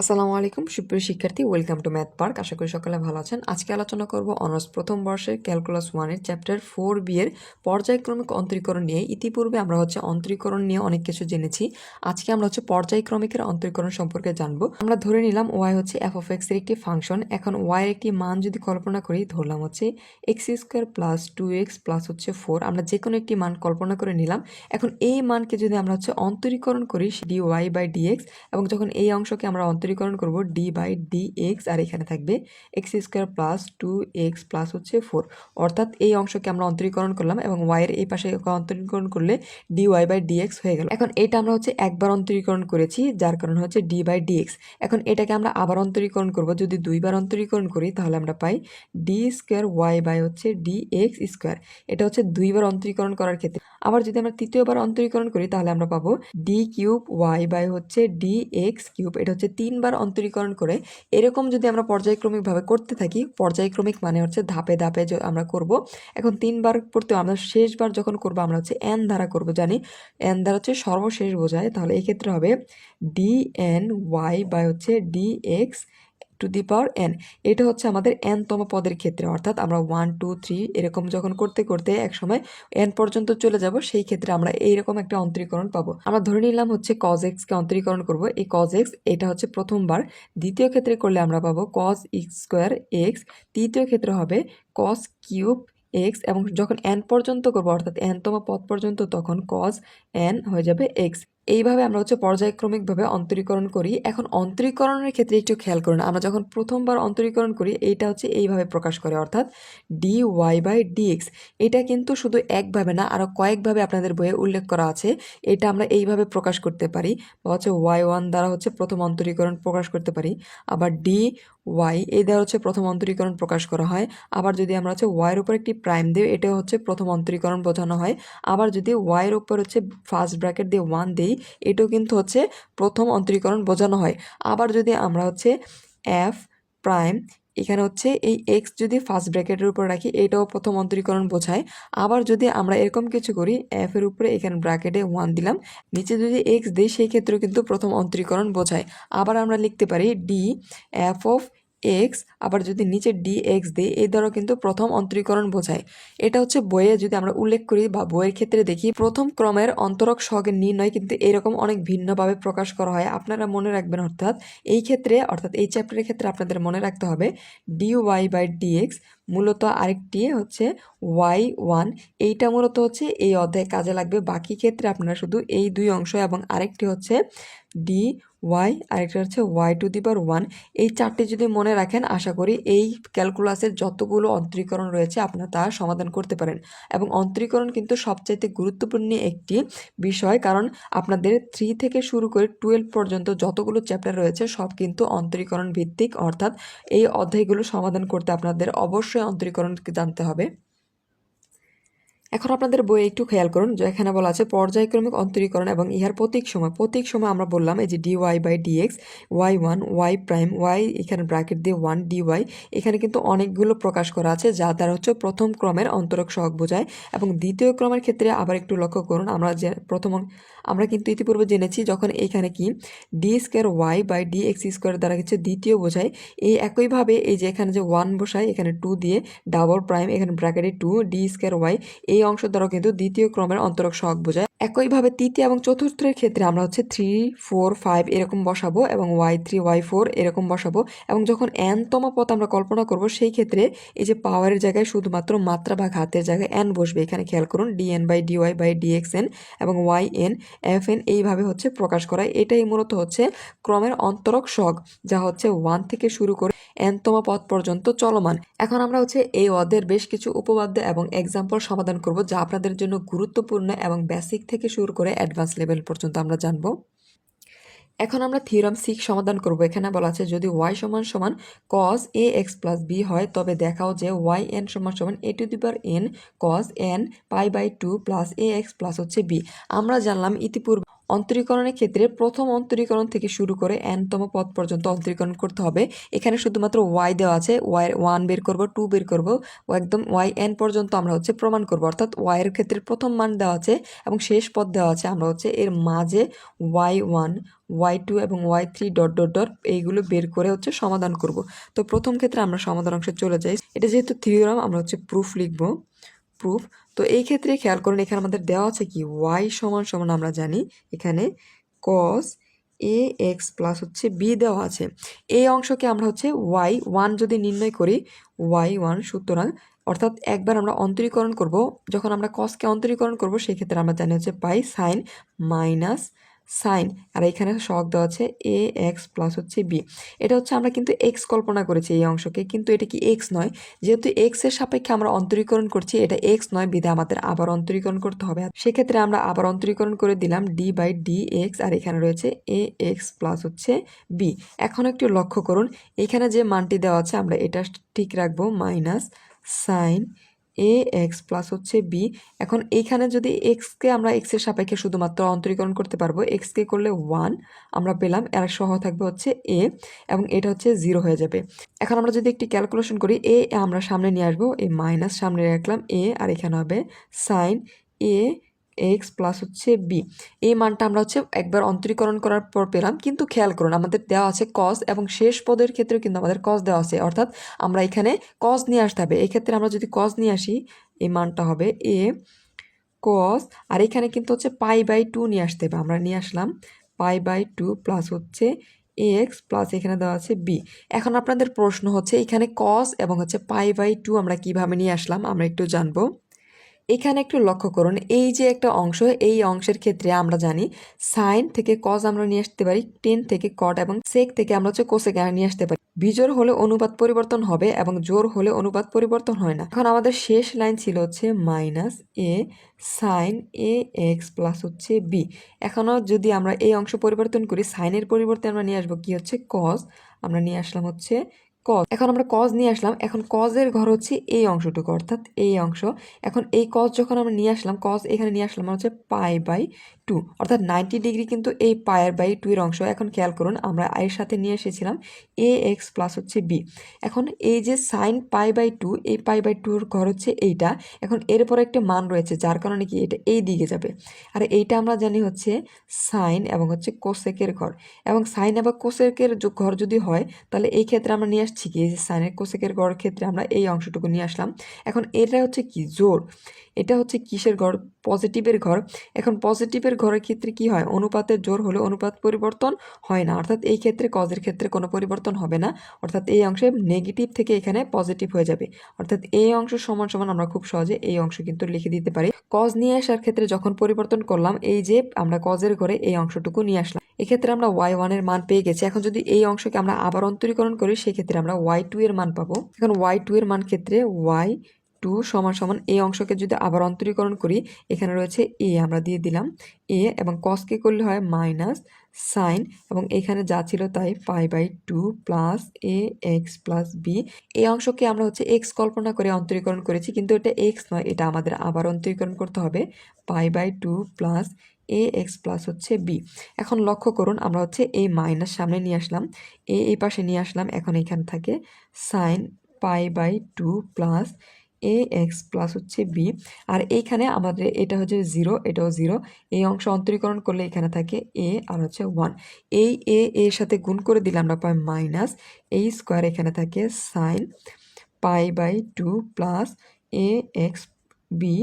আসসালামু আলাইকুম সুপ্রিয় শিক্ষার্থী, ওয়েলকাম টু ম্যাথ পার্ক। আশা করি সকলে ভালো আছেন। আজকে আলোচনা করব অনার্স প্রথম বর্ষের ক্যালকুলাস 1-এর চ্যাপ্টার 4B এর পর্যায়ক্রমিক অন্তরীকরণ নিয়ে। ইতিপূর্বে আমরা অন্তরীকরণ নিয়ে অনেক কিছু জেনেছি। আজকে আমরা পর্যায়ক্রমিকের অন্তরীকরণ সম্পর্কে জানবো। আমরা ধরে নিলাম y হচ্ছে f of x এর একটি ফাংশন। এখন y এর একটি মান যদি কল্পনা করি, ধরলাম x² প্লাস 2x প্লাস 4। আমরা যে কোনো একটি মান কল্পনা করে নিলাম। এখন এই মানকে যদি আমরা অন্তরীকরণ করি dy বাই dx, এবং যখন এই অংশকে আমরা অন্তরীকরণ করব d বাই dx, আর এখানে থাকবে x² প্লাস 2x প্লাস 4। অর্থাৎ এই অংশকে আমরা অন্তরীকরণ করলাম এবং y এর এই পাশে অন্তরীকরণ করলে dy বাই dx হয়ে গেল। এখন এটা আমরা একবার অন্তরীকরণ করেছি, যার কারণে d বাই dx। এখন এটাকে আমরা আবার অন্তরীকরণ করব। যদি দুইবার অন্তরীকরণ করি তাহলে আমরা পাই d square y by dx square. এটা দুইবার অন্তরীকরণ করার ক্ষেত্রে। আবার যদি আমরা তৃতীয়বার অন্তরীকরণ করি তাহলে আমরা পাবো d cube y by dx cube. এটা তিনবার অন্তরীকরণ করে। এরকম যদি আমরা পর্যায়ক্রমিকভাবে করতে থাকি, পর্যায়ক্রমিক মানে ধাপে ধাপে আমরা করব। এখন তিনবার করতে আমরা শেষবার যখন করব আমরা n দ্বারা করব। জানি n দ্বারা সর্বশেষ বোঝায়, তাহলে এই ক্ষেত্রে হবে dn y by dx to the power n। এটা আমাদের n-তম পদের ক্ষেত্রে, অর্থাৎ আমরা 1 2 3 এরকম যখন করতে করতে একসময় n পর্যন্ত চলে যাব, সেই ক্ষেত্রে আমরা এইরকম একটা অন্তরীকরণ পাবো। আমরা ধরে নিলাম cos x কে অন্তরীকরণ করব। এই cos x এটা প্রথমবার। দ্বিতীয় ক্ষেত্রে করলে আমরা পাবো cos x স্কোয়ার x। তৃতীয় ক্ষেত্রে হবে cos কিউব x, এবং যখন n পর্যন্ত করবো অর্থাৎ n-তম পদ পর্যন্ত, তখন cos n হয়ে যাবে x। এইভাবে আমরা পর্যায়ক্রমিকভাবে অন্তরীকরণ করি। এখন অন্তরীকরণের ক্ষেত্রে একটু খেয়াল করুন, আমরা যখন প্রথমবার অন্তরীকরণ করি এইটা এইভাবে প্রকাশ করে, অর্থাৎ dy বাই dx। এটা কিন্তু শুধু একভাবে না, আরও কয়েকভাবে আপনাদের বইয়ে উল্লেখ করা আছে। এটা আমরা এইভাবে প্রকাশ করতে পারি, বা y1 দ্বারা প্রথম অন্তরীকরণ প্রকাশ করতে পারি। আবার dy এই দ্বারা প্রথম অন্তরীকরণ প্রকাশ করা হয়। আবার যদি আমরা y এর উপর একটি প্রাইম দিই, এটা প্রথম অন্তরীকরণ বোঝানো হয়। আবার যদি y এর উপর ফার্স্ট ব্র্যাকেট দিয়ে 1 দিই, এটাও কিন্তু প্রথম অন্তরীকরণ বোঝানো হয়। আবার যদি আমরা f প্রাইম এখানে এই x যদি ফার্স্ট ব্র্যাকেটের উপর রাখি, এটাও প্রথম অন্তরীকরণ বোঝায়। আবার যদি আমরা এরকম কিছু করি, f এর উপরে এখানে ব্র্যাকেটে 1 দিলাম, নিচে যদি x দিই, সেই ক্ষেত্রেও কিন্তু প্রথম অন্তরীকরণ বোঝায়। আবার আমরা লিখতে পারি d f অফ x, আবার যদি নিচে dx দিই, এই দ্বারাও কিন্তু প্রথম অন্তরীকরণ বোঝায়। এটা বইয়ে যদি আমরা উল্লেখ করি বা বইয়ের ক্ষেত্রে দেখি, প্রথম ক্রমের অন্তরক সহগের নির্ণয় কিন্তু এরকম অনেক ভিন্নভাবে প্রকাশ করা হয়। আপনারা মনে রাখবেন, অর্থাৎ এই চ্যাপ্টারের ক্ষেত্রে আপনাদের মনে রাখতে হবে dy বাই dx মূলত আরেকটি y1। এইটা মূলত এই অধ্যায়ে কাজে লাগবে। বাকি ক্ষেত্রে আপনারা শুধু এই দুই অংশ এবং আরেকটি dy, আরেকটা y টু দি পাওয়ার 1। এই চারটি যদি মনে রাখেন, আশা করি এই ক্যালকুলাসের যতগুলো অন্তরীকরণ রয়েছে আপনারা তা সমাধান করতে পারেন। এবং অন্তরীকরণ কিন্তু সবচাইতে গুরুত্বপূর্ণ একটি বিষয়, কারণ আপনাদের 3 থেকে শুরু করে 12 পর্যন্ত যতগুলো চ্যাপ্টার রয়েছে সব কিন্তু অন্তরীকরণ ভিত্তিক। অর্থাৎ এই অধ্যায়গুলো সমাধান করতে আপনাদের অবশ্যই অন্তরীকরণ জানতে হবে। এখন আপনাদের বইয়ে একটু খেয়াল করুন যে এখানে বলা আছে পর্যায়ক্রমিক অন্তরীকরণ এবং ইহার প্রতীক সময় আমরা বললাম এই যে dy by dx, y1 y prime y এখানে ব্র্যাকেট দিয়ে 1 dy। এখানে কিন্তু অনেকগুলো প্রকাশ করা আছে, যা দ্বারা প্রথম ক্রমের অন্তরক সহগ বোঝায়। এবং দ্বিতীয় ক্রমের ক্ষেত্রে আবার একটু লক্ষ্য করুন, আমরা কিন্তু ইতিপূর্বে জেনেছি যখন এখানে কি d square y by dx square দ্বারা দ্বিতীয় বোঝায়। এই একইভাবে এই যে এখানে যে 1 বসায়, এখানে 2 দিয়ে ডাবল প্রাইম এখানে ব্র্যাকেটে 2 d স্কোয়ার y, এই অংশ দ্বারা কিন্তু দ্বিতীয় ক্রমের অন্তরক সহগ বোঝায়। একইভাবে তৃতীয় এবং চতুর্থের ক্ষেত্রে আমরা 3 4 5 এরকম বসাবো এবং y3 y4 এরকম বসাবো। এবং যখন n-তম পদ আমরা কল্পনা করব, সেই ক্ষেত্রে এই যে পাওয়ারের জায়গায় শুধুমাত্র মাত্রা বা ঘাতের জায়গায় n বসবে। এখানে খেয়াল করুন dn by dy by dxn এবং yn fn এইভাবে প্রকাশ করা। এটাই মূলত ক্রমের অন্তরক সহগ, যা 1 থেকে শুরু করে n-তম পদ পর্যন্ত চলমান। এখন আমরা এই অধ্যায়ের বেশ কিছু উপপাদ্য এবং এক্সাম্পল সমাধান করব, যা আপনাদের জন্য গুরুত্বপূর্ণ এবং বেসিক থেকে শুরু করে অ্যাডভান্স লেভেল পর্যন্ত আমরা জানব। এখন আমরা থিওরাম 6 সমাধান করব। এখানে বলা আছে যদি y সমান সমান cos ax প্লাস b হয়, তবে দেখাও যে yn সমান সমান a to the power n cos n pi by 2 plus ax plus b। আমরা জানলাম ইতিপূর্বে অন্তরীকরণের ক্ষেত্রে প্রথম অন্তরীকরণ থেকে শুরু করে n তম পদ পর্যন্ত অন্তরীকরণ করতে হবে। এখানে শুধুমাত্র y দেওয়া আছে, y এর 1 বের করব, 2 বের করব, ও একদম yn পর্যন্ত আমরা হচ্ছে প্রমাণ করব। অর্থাৎ y এর ক্ষেত্রে প্রথম মান দেওয়া আছে এবং শেষ পদ দেওয়া আছে, আমরা হচ্ছে এর মাঝে y1 y2 এবং y3 ডট ডট ডট এইগুলো বের করে হচ্ছে সমাধান করব। তো প্রথম ক্ষেত্রে আমরা সমাধান অংশে চলে যাই। এটা যেহেতু থিওরাম, আমরা হচ্ছে প্রুফ লিখব, প্রুফ। তো এই ক্ষেত্রে খেয়াল করুন, এখানে আমাদের দেওয়া আছে কি y সমান সমান আমরা জানি এখানে cos ax প্লাস হচ্ছে b দেওয়া আছে। এই অংশকে আমরা হচ্ছে y1 যদি নির্ণয় করি, y1 সুতরাং অর্থাৎ একবার আমরা অন্তরীকরণ করব, যখন আমরা cosকে অন্তরীকরণ করব সেক্ষেত্রে আমরা জানি হচ্ছে পাই সাইন মাইনাস সাইন, আর এখানে সহগ দেওয়া আছে এ এক্স প্লাস হচ্ছে বি। এটা হচ্ছে আমরা কিন্তু এক্স কল্পনা করেছি এই অংশকে, কিন্তু এটা কি এক্স নয়। যেহেতু এক্স এর সাপেক্ষে আমরা অন্তরীকরণ করছি, এটা এক্স নয়, বিধায় আমাদের আবার অন্তরীকরণ করতে হবে। সেক্ষেত্রে আমরা আবার অন্তরীকরণ করে দিলাম ডি বাই ডি এক্স, আর এখানে রয়েছে এ এক্স প্লাস হচ্ছে বি। এখন একটু লক্ষ্য করুন, এখানে যে মানটি দেওয়া আছে আমরা এটা ঠিক রাখবো, মাইনাস সাইন এ এক্স প্লাস হচ্ছে বি। এখন এইখানে যদি এক্সকে আমরা এক্সের সাপেক্ষে শুধুমাত্র অন্তরীকরণ করতে পারবো, এক্সকে করলে 1 আমরা পেলাম, এর সহ থাকবে হচ্ছে এ, এবং এটা হচ্ছে 0 হয়ে যাবে। এখন আমরা যদি একটি ক্যালকুলেশন করি, এ আমরা সামনে নিয়ে আসবো, এই মাইনাস সামনে রাখলাম এ, আর এখানে হবে সাইন এ এক্স প্লাস হচ্ছে বি। এই মানটা আমরা হচ্ছে একবার অন্তরীকরণ করার পর পেলাম। কিন্তু খেয়াল করুন, আমাদের দেওয়া আছে কস, এবং শেষ পদের ক্ষেত্রেও কিন্তু আমাদের কস দেওয়া আছে, অর্থাৎ আমরা এখানে কস নিয়ে আসতে হবে। এক্ষেত্রে আমরা যদি কস নিয়ে আসি, এই মানটা হবে এ কস, আর এখানে কিন্তু হচ্ছে পাই বাই 2 নিয়ে আসতে হবে। আমরা নিয়ে আসলাম পাই বাই 2 প্লাস হচ্ছে এক্স প্লাস এখানে দেওয়া আছে বি। এখন আপনাদের প্রশ্ন হচ্ছে এখানে কস এবং হচ্ছে পাই বাই 2 আমরা কিভাবে নিয়ে আসলাম, আমরা একটু জানবো। এখানে একটু লক্ষ্য করুন, এই যে একটা অংশ, এই অংশের ক্ষেত্রে আমরা জানি সাইন থেকে কজ আমরা নিয়ে আসতে পারি, টেন থেকে কট, এবং সেক থেকে আমরা হচ্ছে কোসেক নিয়ে আসতে পারি। বিজোড় হলে অনুপাত পরিবর্তন হবে এবং জোড় হলে অনুপাত পরিবর্তন হয় না। এখন আমাদের শেষ লাইন ছিল হচ্ছে মাইনাস এ সাইন এ এক্স প্লাস হচ্ছে বি। এখনও যদি আমরা এই অংশ পরিবর্তন করি, সাইনের পরিবর্তে আমরা নিয়ে আসবো কি হচ্ছে কজ, আমরা নিয়ে আসলাম হচ্ছে কজ। এখন আমরা কজ নিয়ে আসলাম, এখন কজের ঘর হচ্ছে এই অংশটুকু, অর্থাৎ এই অংশ। এখন এই কজ যখন আমরা নিয়ে আসলাম, কজ এখানে নিয়ে আসলাম হচ্ছে পাই বাই 2, অর্থাৎ 90 ডিগ্রি কিন্তু এই পায়ের বাই 2 এর অংশ। এখন খেয়াল করুন, আমরা এর সাথে নিয়ে এসেছিলাম এ এক্স প্লাস হচ্ছে বি। এখন এই যে সাইন পাই বাই 2, এই পাই বাই 2 এর ঘর হচ্ছে এইটা। এখন এরপর একটা মান রয়েছে, যার কারণে কি এটা এই দিকে যাবে, আর এইটা আমরা জানি হচ্ছে সাইন এবং হচ্ছে কোসেকের ঘর। এবং সাইন এবং কোসেকের ঘর যদি হয়, তাহলে এই ক্ষেত্রে আমরা নিয়ে আসছি কি, এই যে সাইনের কোসেকের ঘর ক্ষেত্রে আমরা এই অংশটুকু নিয়ে আসলাম। এখন এটা হচ্ছে কি জোড়, এটা হচ্ছে কিসের ঘর, পজিটিভের ঘর। এখন পজিটিভের ঘরের ক্ষেত্রে কি হয়, অনুপাতের জোড় হলে অনুপাত পরিবর্তন হয় না, অর্থাৎ এই ক্ষেত্রে কজের ক্ষেত্রে কোনো পরিবর্তন হবে না, অর্থাৎ এই অংশে নেগেটিভ থেকে এখানে পজিটিভ হয়ে যাবে। অর্থাৎ এই অংশ সমান সমান আমরা খুব সহজে এই অংশ কিন্তু লিখে দিতে পারি। কজ নিয়ে আসার ক্ষেত্রে যখন পরিবর্তন করলাম, এই যে আমরা কজের ঘরে এই অংশটুকু নিয়ে আসলাম, এক্ষেত্রে আমরা y1 এর মান পেয়ে গেছি। এখন যদি এই অংশকে আমরা আবার অন্তরীকরণ করি, সেক্ষেত্রে আমরা y2 এর মান পাবো। এখন y2 এর মান ক্ষেত্রে y2 সমান সমান এই অংশকে যদি আবার অন্তরীকরণ করি, এখানে রয়েছে এ, আমরা দিয়ে দিলাম এ, এবং কসকে করলে হয় মাইনাস সাইন, এবং এখানে যা ছিল তাই pi by 2 plus a x plus b. এই অংশকে আমরা হচ্ছে এক্স কল্পনা করে অন্তরীকরণ করেছি, কিন্তু এটা এক্স নয়, এটা আমাদের আবার অন্তরীকরণ করতে হবে, pi by 2 plus a x plus হচ্ছে বি। এখন লক্ষ্য করুন, আমরা হচ্ছে এই মাইনাস সামনে নিয়ে আসলাম, এই পাশে নিয়ে আসলাম, এখন এখানে থাকে sine pi by 2 plus a x plus হচ্ছে বি। আর এইখানে আমাদের এটা হচ্ছে 0, এটাও 0, এই অংশ অন্তরীকরণ করলে এখানে থাকে এ আর হচ্ছে 1। এই এর সাথে গুণ করে দিলে আমরা পাই মাইনাস এই স্কোয়ার, এখানে থাকে sine pi by 2 plus a x b,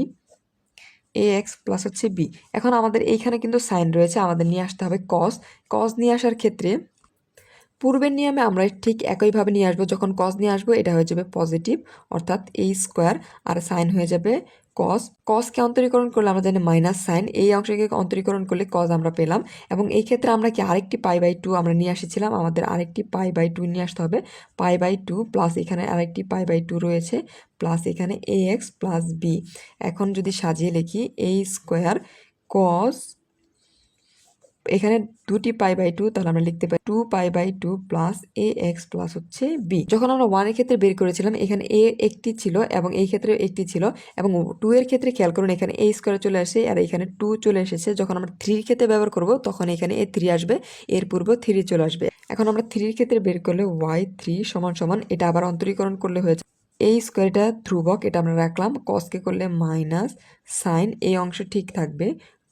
a x plus হচ্ছে বি। এখন আমাদের এইখানে কিন্তু সাইন রয়েছে, আমাদের নিয়ে আসতে হবে কস। কস নিয়ে আসার ক্ষেত্রে পূর্বের নিয়মে আমরা ঠিক একইভাবে নিয়ে আসবো। যখন কস নিয়ে আসবো, এটা হয়ে যাবে পজিটিভ, অর্থাৎ এই স্কোয়ার, আর সাইন হয়ে যাবে কস। কসকে অন্তরীকরণ করলে আমরা জানি মাইনাস সাইন, এই অংশকে অন্তরীকরণ করলে কস আমরা পেলাম। এবং এই ক্ষেত্রে আমরা কি আরেকটি পাই বাই 2 আমরা নিয়ে এসেছিলাম, আমাদের আরেকটি পাই বাই 2 নিয়ে আসতে হবে, পাই বাই 2 প্লাস এখানে আরেকটি পাই বাই 2 রয়েছে, প্লাস এখানে এ এক্স প্লাস বি। এখন যদি সাজিয়ে লিখি এই স্কোয়ার কস এখানে দুটি পাই বাই টু, তাহলে আমরা লিখতে পারি 2 পাই/2 প্লাস এ এক্স প্লাস হচ্ছে বি। যখন আমরা 1 এর ক্ষেত্রে বের করেছিলাম এখানে এ একটি ছিল এবং এই ক্ষেত্রে একটি ছিল, এবং 2 এর ক্ষেত্রে খেয়াল করুন এখানে এ স্কোয়ার চলে আসে আর এখানে 2 চলে এসেছে। যখন আমরা 3 এর ক্ষেত্রে ব্যবহার করব তখন এখানে এ 3 আসবে, এর পূর্বে 3 চলে আসবে। এখন আমরা 3 এর ক্ষেত্রে বের করলে y3 সমান সমান, এটা আবার অন্তরীকরণ করলে হয়েছে এই স্কোয়ারটা ধ্রুবক, এটা আমরা রাখলাম, কসকে করলে মাইনাস সাইন এই অংশ ঠিক থাকবে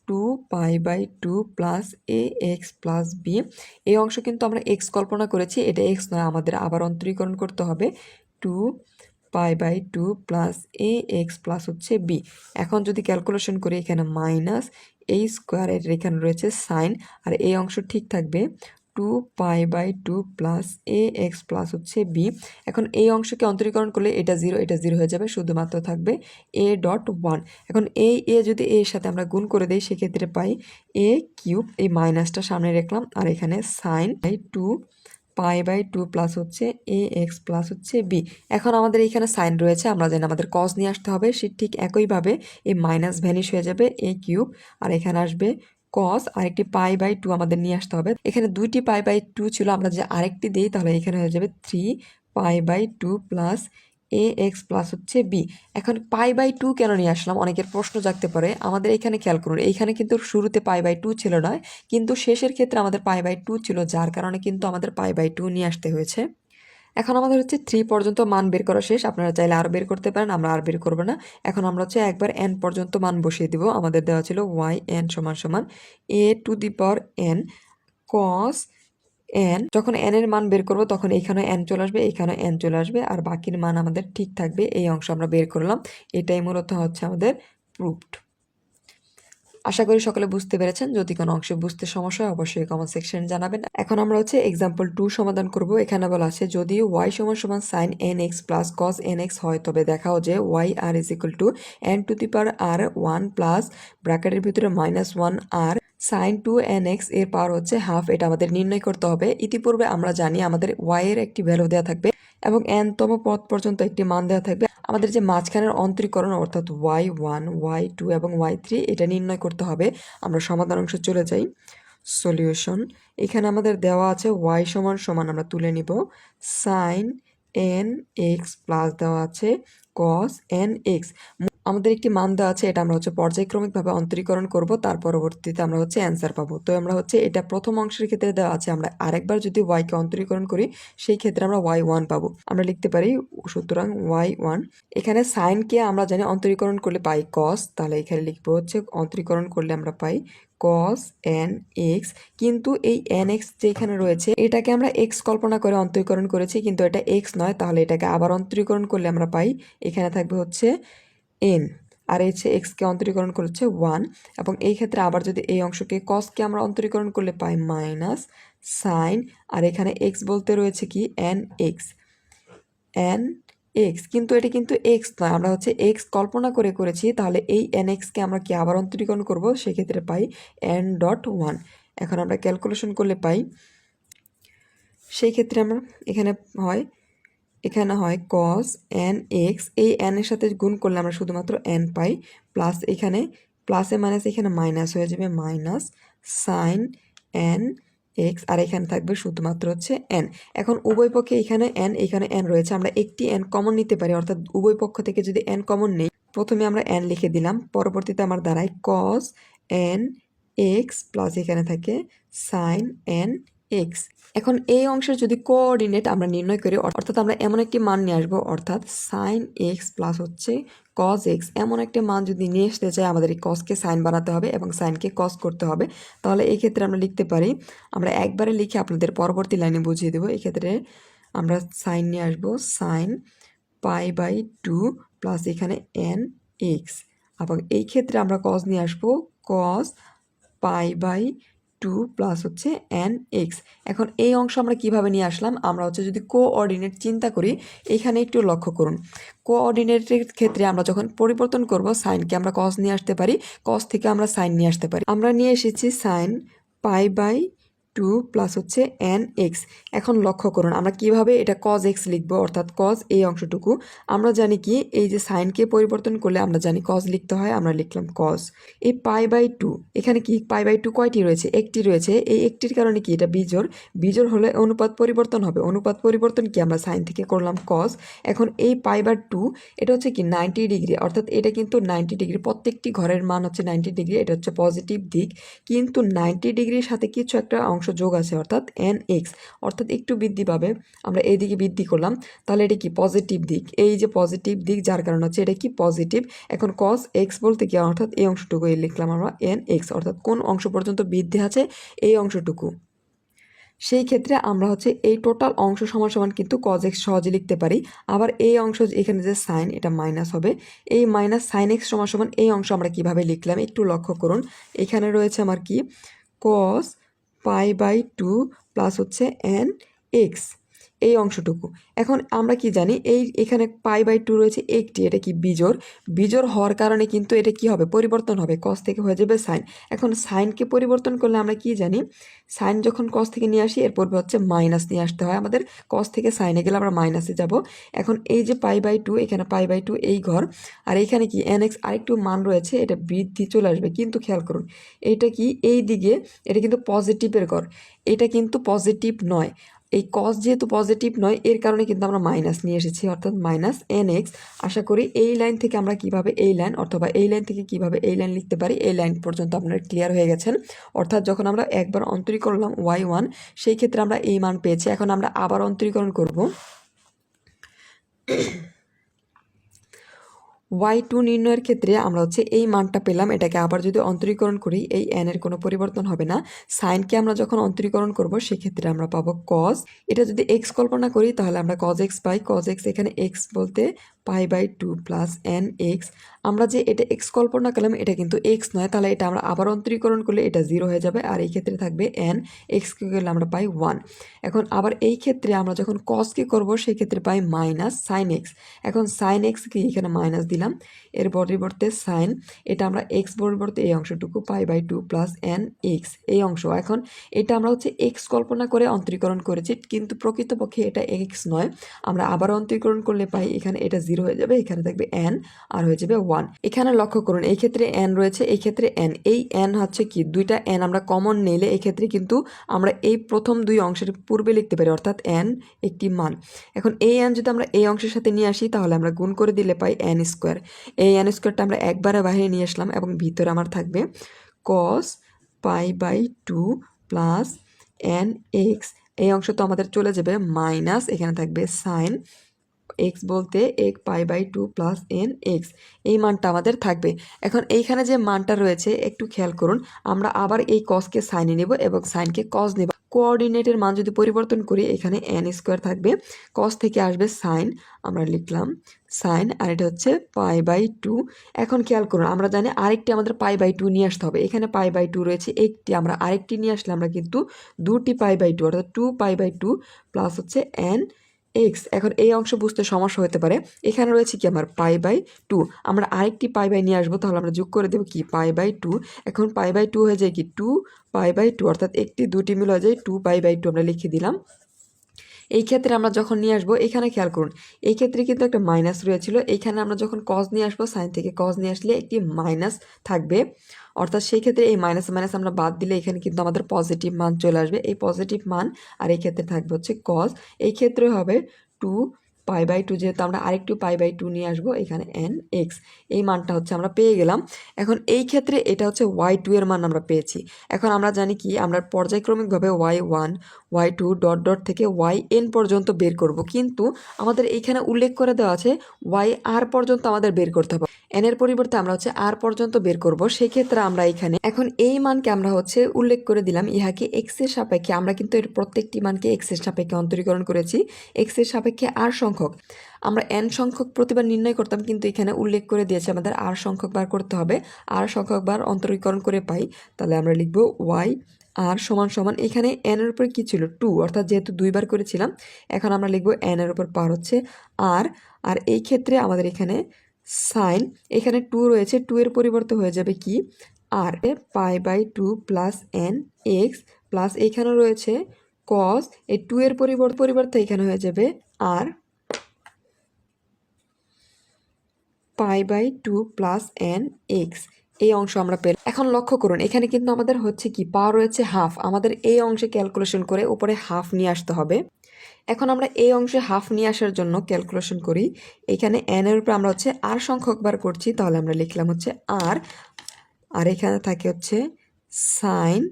2 পাই/2 plus a x plus b. এই অংশ কিন্তু আমরা এক্স কল্পনা করেছি, এটা এক্স নয়, আমাদের আবার অন্তরীকরণ করতে হবে 2 পাই/2 প্লাস এ এক্স প্লাস হচ্ছে বি। এখন যদি ক্যালকুলেশন করি এখানে মাইনাস এই স্কোয়ারের এখানে রয়েছে সাইন, আর এই অংশ ঠিক থাকবে 2 পাই/2 প্লাস এ এক্স প্লাস হচ্ছে বি। এখন এই অংশকে অন্তরীকরণ করলে এটা 0 এটা 0 হয়ে যাবে, শুধুমাত্র থাকবে a.1। এখন এই এ যদি এর সাথে আমরা গুণ করে দিই সেক্ষেত্রে পাই এ কিউব, এই মাইনাসটা সামনে রাখলাম, আর এখানে সাইন 2 পাই/2 প্লাস হচ্ছে এ এক্স প্লাস হচ্ছে বি। এখন আমাদের এইখানে সাইন রয়েছে, আমরা জানি আমাদের কস নিয়ে আসতে হবে, সে ঠিক একইভাবে এই মাইনাস ভ্যানিশ হয়ে যাবে এ কিউব, আর এখানে আসবে কস, আরেকটি পাই/2 আমাদের নিয়ে আসতে হবে। এখানে দুইটি পাই/2 ছিল, আমরা যে আরেকটি দিই তাহলে এখানে হয়ে যাবে 3 পাই/2 প্লাস এ এক্স প্লাস হচ্ছে বি। এখন পাই/2 কেন নিয়ে আসলাম অনেকের প্রশ্ন জাগতে পারে। আমাদের এখানে খেয়াল করুন এইখানে কিন্তু শুরুতে পাই/2 ছিল না, কিন্তু শেষের ক্ষেত্রে আমাদের পাই/2 ছিল, যার কারণে কিন্তু আমাদের পাই/2 নিয়ে আসতে হয়েছে। এখন আমাদের হচ্ছে 3 পর্যন্ত মান বের করা শেষ, আপনারা চাইলে আরও বের করতে পারেন, আমরা আর বের করবো না। এখন আমরা হচ্ছে একবার n পর্যন্ত মান বসিয়ে দিব। আমাদের দেওয়া ছিল yn সমান সমান a⁴n cos n। যখন n এর মান বের করব তখন এইখানে n চলে আসবে, এইখানে n চলে আসবে, আর বাকির মান আমাদের ঠিক থাকবে। এই অংশ আমরা বের করলাম, এটাই মূলত হচ্ছে আমাদের প্রুফড। আশা করি সকলে বুঝতে পেরেছেন। যদি কোনো অংশে বুঝতে সমস্যা হয় অবশ্যই কমেন্ট সেকশনে জানাবেন। এখন আমরা হচ্ছে এক্সাম্পল 2 সমাধান করব। এখানে বলা আছে যদি y সমান সমান sin nx plus cos nx হয় তবে দেখাও যে y r is equal to n two the power r 1 plus ব্র্যাকেটের ভিতরে -1 r sin 2nx এর পাওয়ার হচ্ছে হাফ। এটা আমাদের নির্ণয় করতে হবে। ইতিপূর্বে আমরা জানি আমাদের y এর একটি ভ্যালু দেওয়া থাকবে এবং n তম পদ পর্যন্ত একটি মান দেওয়া থাকবে। আমাদের যে মাঝখানের অন্তরীকরণ অর্থাৎ y1 y2 এবং y3 এটা নির্ণয় করতে হবে। আমরা সমাধান অংশে চলে যাই। সলিউশন, এখানে আমাদের দেওয়া আছে y সমান সমান, আমরা তুলে নিব sin nx প্লাস দেওয়া আছে cos nx। আমাদের একটি মান দেওয়া আছে, এটা আমরা হচ্ছে পর্যায়ক্রমিকভাবে অন্তরীকরণ করব, তার পরবর্তীতে আমরা হচ্ছে অ্যান্সার পাবো। তো আমরা হচ্ছে এটা প্রথম অংশের ক্ষেত্রে দেওয়া আছে, আমরা আরেকবার যদি y কে অন্তরীকরণ করি সেই ক্ষেত্রে আমরা y1 পাবো। আমরা লিখতে পারি সুতরাং y1। এখানে সাইনকে আমরা জানি অন্তরীকরণ করলে পাই cos, তাহলে এখানে লিখবো হচ্ছে অন্তরীকরণ করলে আমরা পাই cos nx। কিন্তু এই nx যেখানে রয়েছে এটাকে আমরা x কল্পনা করে অন্তরীকরণ করেছি, কিন্তু এটা x নয়, তাহলে এটাকে আবার অন্তরীকরণ করলে আমরা পাই এখানে থাকবে হচ্ছে n, আর হচ্ছে এক্সকে অন্তরীকরণ করছে 1। এবং এই ক্ষেত্রে আবার যদি এই অংশকে কসকে আমরা অন্তরীকরণ করলে পাই মাইনাস সাইন, আর এখানে এক্স বলতে রয়েছে কি এন এক্স, কিন্তু এটা কিন্তু এক্স নয়, আমরা হচ্ছে এক্স কল্পনা করে করেছি, তাহলে এই এন এক্সকে আমরা কি আবার অন্তরীকরণ করব, সেক্ষেত্রে পাই n.1। এখন আমরা ক্যালকুলেশন করলে পাই, সেই ক্ষেত্রে আমরা এখানে হয় cos nx, এই n এর সাথে গুণ করলে আমরা শুধুমাত্র n পাই, প্লাস এখানে প্লাসে মাইনাস এখানে মাইনাস হয়ে যাবে মাইনাস সাইন nx, আর এখানে থাকবে শুধুমাত্র হচ্ছে n। এখন উভয় পক্ষে এখানে n রয়েছে, আমরা একটি n কমন নিতে পারি, অর্থাৎ উভয় পক্ষ থেকে যদি n কমন নেই, প্রথমে আমরা n লিখে দিলাম, পরবর্তীতে আমার দাঁড়ায় cos nx প্লাস এখানে থাকে সাইন nx। এখন এই অংশের যদি কোঅর্ডিনেট আমরা নির্ণয় করি, অর্থাৎ আমরা এমন একটি মান নিয়ে আসবো, অর্থাৎ সাইন এক্স প্লাস হচ্ছে কস এক্স, এমন একটা মান যদি নিয়ে আসতে চাই আমাদের এই কসকে সাইন বানাতে হবে এবং সাইনকে কস করতে হবে। তাহলে এই ক্ষেত্রে আমরা লিখতে পারি, আমরা একবারে লিখে আপনাদের পরবর্তী লাইনে বুঝিয়ে দেবো। এক্ষেত্রে আমরা সাইন নিয়ে আসবো সাইন π/2 প্লাস এখানে এন এক্স, এবং এই ক্ষেত্রে আমরা কস নিয়ে আসবো কস π/2 প্লাস হচ্ছে এন এক্স। এখন এই অংশ আমরা কিভাবে নিয়ে আসলাম, আমরা হচ্ছে যদি কোঅর্ডিনেট চিন্তা করি, এখানে একটু লক্ষ্য করুন, কোঅর্ডিনেটের ক্ষেত্রে আমরা যখন পরিবর্তন করব সাইনকে আমরা কস নিয়ে আসতে পারি, কস থেকে আমরা সাইন নিয়ে আসতে পারি। আমরা নিয়ে এসেছি সাইন π/2 টু প্লাস হচ্ছে এন এক্স। এখন লক্ষ্য করুন আমরা কিভাবে এটা কজ এক্স লিখবো, অর্থাৎ কজ এই অংশটুকু আমরা জানি কি এই যে সাইনকে পরিবর্তন করলে আমরা জানি কজ লিখতে হয়, আমরা লিখলাম কজ। এই পাই বাই টু, এখানে কি পাই বাই টু কয়টি রয়েছে, একটি রয়েছে, এই একটির কারণে কি এটা বিজোড়, বিজোড় হলে অনুপাত পরিবর্তন হবে, অনুপাত পরিবর্তন কি আমরা সাইন থেকে করলাম কজ। এখন এই পাই বাই টু এটা হচ্ছে কি 90 ডিগ্রি, অর্থাৎ এটা কিন্তু 90 ডিগ্রি, প্রত্যেকটি ঘরের মান হচ্ছে 90 ডিগ্রি, এটা হচ্ছে পজিটিভ দিক, কিন্তু 90 ডিগ্রির সাথে কিছু একটা অংশ যোগ আছে অর্থাৎ এন এক্স, অর্থাৎ একটু বৃদ্ধি পাবে, আমরা এইদিকে বৃদ্ধি করলাম, তাহলে এটা কি পজিটিভ দিক, এই যে পজিটিভ দিক যার কারণে হচ্ছে এটা কি পজিটিভ। এখন কস এক্স বলতে কি অর্থাৎ এই অংশটুকু লিখলাম আমরা এন এক্স, অর্থাৎ কোন অংশ পর্যন্ত বৃদ্ধি আছে এই অংশটুকু। সেই ক্ষেত্রে আমরা হচ্ছে এই টোটাল অংশ সমান সমান কিন্তু কজ এক্স সহজে লিখতে পারি। আবার এই অংশ এখানে যে সাইন এটা মাইনাস হবে, এই মাইনাস সাইন এক্স সমান সমান এই অংশ আমরা কিভাবে লিখলাম একটু লক্ষ্য করুন। এখানে রয়েছে আমার কি কস পাই বাই টু প্লাস হচ্ছে এন এক্স, এই অংশটুকু। এখন আমরা কি জানি এই এখানে পাই বাই টু রয়েছে একটি, এটা কি বিজোড়, বিজোড় হওয়ার কারণে কিন্তু এটা কি হবে পরিবর্তন হবে, কস থেকে হয়ে যাবে সাইন। এখন সাইনকে পরিবর্তন করলে আমরা কি জানি সাইন যখন কস থেকে নিয়ে আসি এরপর হচ্ছে মাইনাস নিয়ে আসতে হয় আমাদের, কস থেকে সাইনে গেলে আমরা মাইনাসে যাব। এখন এই যে পাই বাই টু, এখানে পাই বাই টু এই ঘর, আর এখানে কি এন এক্স আরেকটু মান রয়েছে, এটা বৃদ্ধি চলে আসবে, কিন্তু খেয়াল করুন এইটা কি এই দিকে এটা কিন্তু পজিটিভের ঘর, এটা কিন্তু পজিটিভ নয়, এই কস যেহেতু পজিটিভ নয় এর কারণে কিন্তু আমরা মাইনাস নিয়ে এসেছি, অর্থাৎ মাইনাস এন এক্স। আশা করি এই লাইন থেকে আমরা কিভাবে এই লাইন অথবা এই লাইন থেকে কিভাবে এই লাইন লিখতে পারি এই লাইন পর্যন্ত আপনারা ক্লিয়ার হয়ে গেছেন। অর্থাৎ যখন আমরা একবার অন্তরীকরণ করলাম y1 সেই ক্ষেত্রে আমরা এই মান পেয়েছি, এখন আমরা আবার অন্তরীকরণ করব। y2 নির্ণয়ের ক্ষেত্রে আমরা হচ্ছে এই মানটা পেলাম, এটাকে আবার যদি অন্তরীকরণ করি এই n এর কোনো পরিবর্তন হবে না। সাইনকে আমরা যখন অন্তরীকরণ করব সেক্ষেত্রে আমরা পাবো cos, এটা যদি x কল্পনা করি তাহলে আমরা cos x পাই, cos x এখানে x বলতে pi by two plus n x, আমরা যে এটা x কল্পনা করলাম এটা কিন্তু x নয়, তাহলে এটা আমরা আবার অন্তরীকরণ করলে এটা 0 হয়ে যাবে, আর এই ক্ষেত্রে থাকবে n, x-কে গেলে আমরা পাই 1। এখন আবার এই ক্ষেত্রে আমরা যখন cos-কে করবো সেই ক্ষেত্রে পাই মাইনাস সাইন এক্স, এখন সাইন এক্সকে এখানে মাইনাস দিলাম, এর পরিবর্তে সাইন, এটা আমরা এক্স পরিবর্তে এই অংশটুকু pi by two plus n x এই অংশ। এখন এটা আমরা হচ্ছে এক্স কল্পনা করে অন্তরীকরণ করেছি, কিন্তু প্রকৃতপক্ষে এটা এক্স নয়, আমরা আবার অন্তরীকরণ করলে পাই এখানে এটা 0 হয়ে যাবে, এখানে থাকবে n আর হয়ে যাবে 1। এখানে লক্ষ্য করুন এই ক্ষেত্রে n রয়েছে, এই ক্ষেত্রে n, এই n হচ্ছে কি দুইটা n আমরা কমন নিলে এই ক্ষেত্রে কিন্তু আমরা এই প্রথম দুই অংশের পূর্বে লিখতে পারি, অর্থাৎ n একটি মান। এখন এই n যদি আমরা এই অংশের সাথে নিয়ে আসি তাহলে আমরা গুণ করে দিলে পাই n স্কোয়ার, এই n স্কোয়ারটা আমরা একবারে বাইরে নিয়ে আসলাম এবং ভিতরে আমার থাকবে cos pi by two plus n x, এই অংশ তো আমাদের চলে যাবে মাইনাস, এখানে থাকবে সাইন এক্স বলতে এক pi by two plus n x, এই মানটা আমাদের থাকবে। এখন এইখানে যে মানটা রয়েছে একটু খেয়াল করুন, আমরা আবার এই কসকে সাইনে নেব এবং সাইনকে কস নেব, কোঅর্ডিনেটের মান যদি পরিবর্তন করি এখানে এন স্কোয়ার থাকবে, কস থেকে আসবে সাইন, আমরা লিখলাম সাইন, আর এটা হচ্ছে পাই বাই টু। এখন খেয়াল করুন আমরা জানি আরেকটি আমাদের পাই বাই টু নিয়ে আসতে হবে, এখানে পাই বাই টু রয়েছে একটি, আমরা আরেকটি নিয়ে আসলে আমরা কিন্তু দুটি পাই বাই টু অর্থাৎ two pi by two plus হচ্ছে এন এক্স। এখন এই অংশ বুঝতে সমস্যা হতে পারে, এখানে রয়েছে কি আমার পাই বাই টু, আমরা আরেকটি পাই বাই নিয়ে আসবো, তাহলে আমরা যোগ করে দেবো কি পাই বাই টু, এখন পাই বাই টু হয়ে যায় কি টু পাই বাই টু, অর্থাৎ একটি দুটি মিল হয়ে যায় টু পাই বাই টু, আমরা লিখে দিলাম। এই ক্ষেত্রে আমরা যখন নিয়ে আসবো এখানে খেয়াল করুন এই ক্ষেত্রে কিন্তু একটা মাইনাস রয়েছিল, এইখানে আমরা যখন কজ নিয়ে আসবো সাইন থেকে কজ নিয়ে আসলে একটি মাইনাস থাকবে, অর্থাৎ সেই ক্ষেত্রে এই মাইনাস মাইনাস আমরা বাদ দিলে এখানে কিন্তু আমাদের পজিটিভ মান চলে আসবে, এই পজিটিভ মান, আর এই ক্ষেত্রে থাকবে হচ্ছে কজ, এই ক্ষেত্রে হবে টু পাই বাই টু, যেহেতু আমরা আরেকটু পাই বাই টু নিয়ে আসবো এখানে এন এক্স, এই মানটা হচ্ছে আমরা পেয়ে গেলাম। এখন এই ক্ষেত্রে এটা হচ্ছে y2 এর মান আমরা পেয়েছি। এখন আমরা জানি কি আমরা পর্যায়ক্রমিকভাবে y1 y2 ডট ডট থেকে yn পর্যন্ত বের করব, কিন্তু আমাদের এইখানে উল্লেখ করে দেওয়া আছে yr পর্যন্ত আমাদের বের করতে হবে, n এর পরিবর্তে আমরা হচ্ছে r পর্যন্ত বের করব, সেক্ষেত্রে আমরা এখানে এখন এই মানকে আমরা হচ্ছে উল্লেখ করে দিলাম ইহাকে x এর সাপেক্ষে, আমরা কিন্তু এর প্রত্যেকটি মানকে x এর সাপেক্ষে অন্তরীকরণ করেছি, x এর সাপেক্ষে r সংখ্যক, আমরা n সংখ্যক প্রতিবার নির্ণয় করতাম, কিন্তু এখানে উল্লেখ করে দিয়েছে আমাদের r সংখ্যক বার করতে হবে, r সংখ্যক বার অন্তরীকরণ করে পাই, তাহলে আমরা লিখব y আর সমান সমান এখানে n এর উপর কি ছিল টু, অর্থাৎ যেহেতু দুইবার করেছিলাম এখন আমরা লিখব n এর উপর পার হচ্ছে r, আর এই ক্ষেত্রে আমাদের এখানে সাইন, এখানে টু রয়েছে, টু এর পরিবর্তে হয়ে যাবে কি আর, pi by two plus n x plus এইখানে রয়েছে কস, এই 2 এর পরিবর্তে এখানে হয়ে যাবে আর π/2 প্লাস এন এক্স। এই অংশ আমরা পেলাম। এখন লক্ষ্য করুন এখানে কিন্তু আমাদের হচ্ছে কি পাওয়ার রয়েছে হাফ, আমাদের এই অংশে ক্যালকুলেশন করে উপরে হাফ নিয়ে আসতে হবে। এখন আমরা এই অংশে হাফ নিয়ে আসার জন্য ক্যালকুলেশন করি, এখানে এন এর উপর আমরা হচ্ছে আর সংখ্যক বার করছি, তাহলে আমরা লিখলাম হচ্ছে আর এখানে থাকে হচ্ছে সাইন,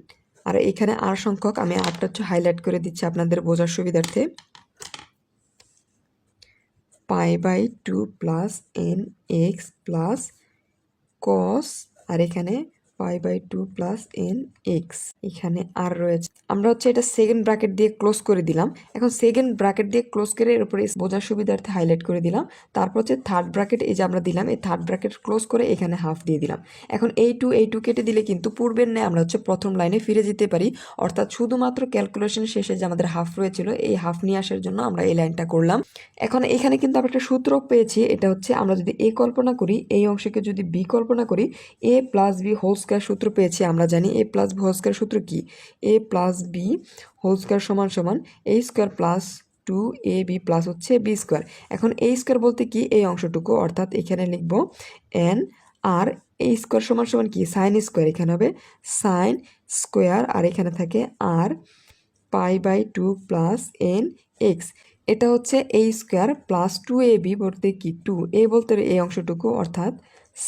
আর এখানে আর সংখ্যক, আমি আরটা হচ্ছে হাইলাইট করে দিচ্ছি আপনাদের বোঝার সুবিধার্থে, π/2 plus n x plus cos, আর এখানে π/2 প্লাস এন এক্স, এখানে আর রয়েছে। আমরা হচ্ছে এটা সেকেন্ড ব্র্যাকেট দিয়ে ক্লোজ করে দিলাম। এখন সেকেন্ড ব্র্যাকেট দিয়ে ক্লোজ করে এর উপরে বোঝার সুবিধার্থে হাইলাইট করে দিলাম। তারপর হচ্ছে থার্ড ব্র্যাকেট, এই যে আমরা দিলাম, এই থার্ড ব্র্যাকেট ক্লোজ করে এখানে হাফ দিয়ে দিলাম। এখন এই টু কেটে দিলে কিন্তু পূর্বের ন্যায় আমরা হচ্ছে প্রথম লাইনে ফিরে যেতে পারি, অর্থাৎ শুধুমাত্র ক্যালকুলেশন শেষে যে আমাদের হাফ রয়েছিল এই হাফ নিয়ে আসার জন্য আমরা এই লাইনটা করলাম। এখন এখানে কিন্তু আমরা একটা সূত্র পেয়েছি, এটা হচ্ছে আমরা যদি এ কল্পনা করি, এই অংশকে যদি বি কল্পনা করি, এ প্লাস বি হোল স্কয়ার সূত্র পেয়েছি। আমরা জানি এ প্লাস বি হোল স্কয়ার সূত্র কি, এ প্লাস বি হোল স্কয়ার সমান সমান এ স্কয়ার প্লাস 2ab প্লাস হচ্ছে বি স্কয়ার। এখন এই স্কয়ার বলতে কি এই অংশটুকু, অর্থাৎ এখানে লিখব এন, আর এই স্কয়ার সমান সমান কি সাইন স্কয়ার, এখানে হবে সাইন স্কয়ার, আর এখানে থাকে আর π/2 প্লাস এন এক্স। এটা হচ্ছে এ স্কয়ার প্লাস 2ab বলতে কি 2a বলতে এই অংশটুকু, অর্থাৎ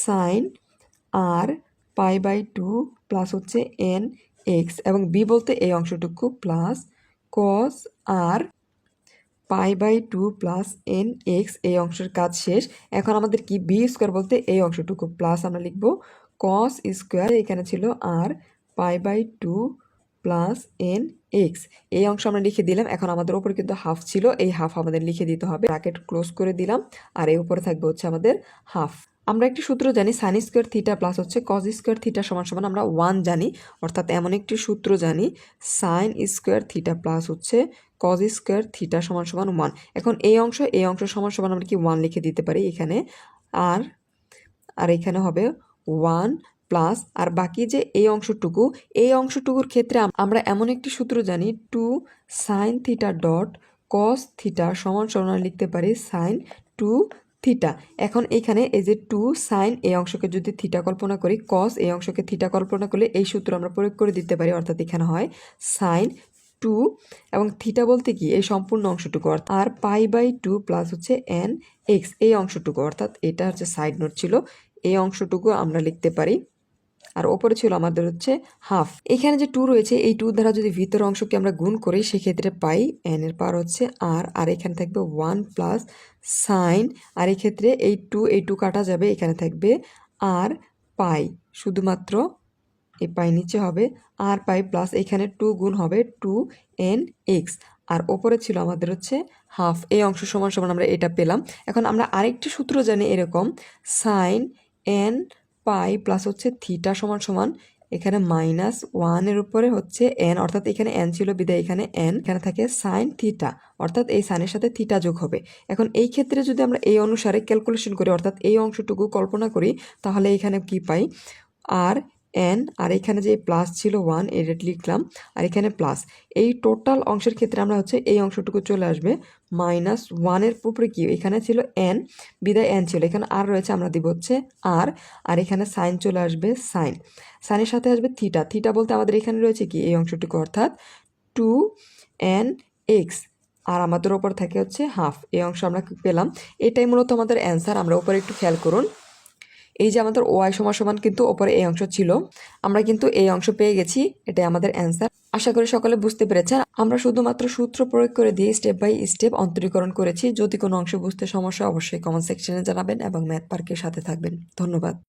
সাইন আর π/2 প্লাস হচ্ছে এন এক্স, এবং বি বলতে এই অংশটুকু প্লাস কস আর π/2 প্লাস এন এক্স। এই অংশের কাজ শেষ। এখন আমাদের কি বি স্কোয়ার বলতে এই অংশটুকু, প্লাস আমরা লিখব কস স্কোয়ার, এখানে ছিল আর π/2 প্লাস এন এক্স। এই অংশ আমরা লিখে দিলাম। এখন আমাদের উপরে কিন্তু হাফ ছিল, এই হাফ আমাদের লিখে দিতে হবে, ব্র্যাকেট ক্লোজ করে দিলাম, আর এই উপরে থাকবে হচ্ছে আমাদের হাফ। আমরা একটি সূত্র জানি, সাইন স্কোয়ার থিটা প্লাস হচ্ছে কজ স্কোয়ার থিটা সমান সমান আমরা 1 জানি, অর্থাৎ এমন একটি সূত্র জানি, সাইন স্কোয়ার থিটা প্লাস হচ্ছে কজ স্কোয়ার থিটা সমান সমান 1। এখন এই অংশ সমান সমান আমরা কি 1 লিখে দিতে পারি এখানে, আর এখানে হবে 1 প্লাস, আর বাকি যে এই অংশটুকুর ক্ষেত্রে আমরা এমন একটি সূত্র জানি, 2 sine theta dot cos theta সমান সমান লিখতে পারি সাইন 2 থিটা। এখন এখানে এই যে 2 সাইন এই অংশকে যদি থিটা কল্পনা করি, কস এই অংশকে থিটা কল্পনা করলে এই সূত্র আমরা প্রয়োগ করে দিতে পারি, অর্থাৎ এখানে হয় সাইন 2 এবং থিটা বলতে কি এই সম্পূর্ণ অংশটুকু, আর π/2 প্লাস হচ্ছে এন এক্স, এই অংশটুকু, অর্থাৎ এটা হচ্ছে সাইড নোট ছিল, এই অংশটুকু আমরা লিখতে পারি, আর ওপরে ছিল আমাদের হচ্ছে হাফ। এখানে যে 2 রয়েছে, এই 2 দ্বারা যদি ভিতর অংশকে আমরা গুণ করি সেক্ষেত্রে পাই এন এর পাওয়ার হচ্ছে আর এখানে থাকবে 1 প্লাস সাইন, আর এক্ষেত্রে এই 2 কাটা যাবে, এখানে থাকবে আর পাই, শুধুমাত্র এই পাই নিচে হবে আর পাই প্লাস এখানে 2 গুণ হবে 2n এক্স, আর ওপরে ছিল আমাদের হচ্ছে হাফ। এই অংশ সমান সমান আমরা এটা পেলাম। এখন আমরা আরেকটি সূত্র জানি এরকম, সাইন এন পাই প্লাস হচ্ছে থিটা সমান সমান এখানে -1 এর উপরে হচ্ছে n, অর্থাৎ এখানে n ছিল বিদায় এখানে n, এখানে থাকে সাইন থিটা, অর্থাৎ এই সাইনের সাথে থিটা যোগ হবে। এখন এই ক্ষেত্রে যদি আমরা এই অনুসারে ক্যালকুলেশন করি, অর্থাৎ এই অংশটুকু কল্পনা করি, তাহলে এখানে কি পাই আর এন, আর এখানে যে প্লাস ছিল 1 এর লিখলাম, আর এখানে প্লাস, এই টোটাল অংশের ক্ষেত্রে আমরা হচ্ছে এই অংশটুকু চলে আসবে -1 এর উপরে কি এখানে ছিল n বিদায় n ছিল, এখানে আর রয়েছে আমরা দিব হচ্ছে আর এখানে সাইন চলে আসবে সাইনের সাথে আসবে থিটা বলতে আমাদের এখানে রয়েছে কি এই অংশটুকু, অর্থাৎ 2n এক্স, আর আমাদের ওপর থাকে হচ্ছে হাফ। এই অংশ আমরা পেলাম, এটাই মূলত আমাদের অ্যান্সার। আমরা উপরে একটু খেয়াল করুন, এই যে আমাদের ওয়াই সমান সমান কিন্তু ওপরে এই অংশ ছিল, আমরা কিন্তু এই অংশ পেয়ে গেছি, এটাই আমাদের অ্যান্সার। আশা করি সকলে বুঝতে পেরেছেন। আমরা শুধুমাত্র সূত্র প্রয়োগ করে দিয়ে স্টেপ বাই স্টেপ অন্তরীকরণ করেছি। যদি কোনো অংশ বুঝতে সমস্যা অবশ্যই কমেন্ট সেকশনে জানাবেন এবং ম্যাথ পার্কের সাথে থাকবেন। ধন্যবাদ।